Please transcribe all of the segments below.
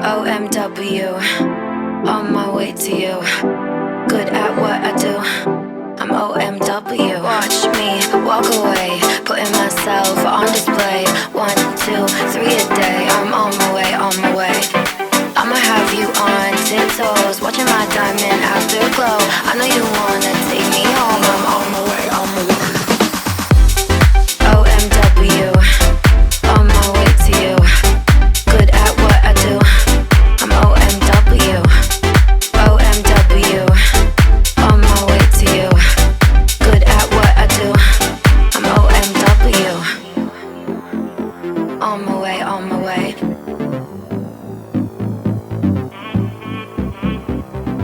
OMW, on my way to you. Good at what I do. I'm OMW. Watch me walk away, putting myself on display. 1, 2, 3 a day. I'm on my way, on my way. I'ma have you on tiptoes, watching my diamond afterglow. I know you wanna take me home. I'm on my way, on my way. OMW, on my way to you. Good at what I do. I'm OMW. OMW, on my way to you. Good at what I do. I'm OMW. On my way, on my way.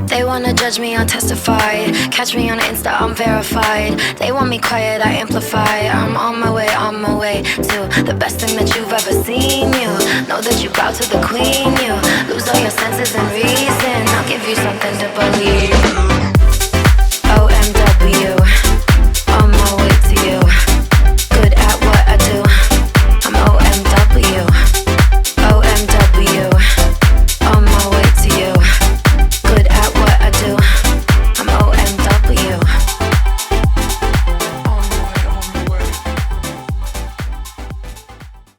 They wanna judge me, I'll testify. Catch me on Insta, I'm verified. They want me quiet, I amplify. I'm on my way to the best thing that you've ever seen. You know that you bow to the queen. You lose all your senses and reason. I'll give you something to believe.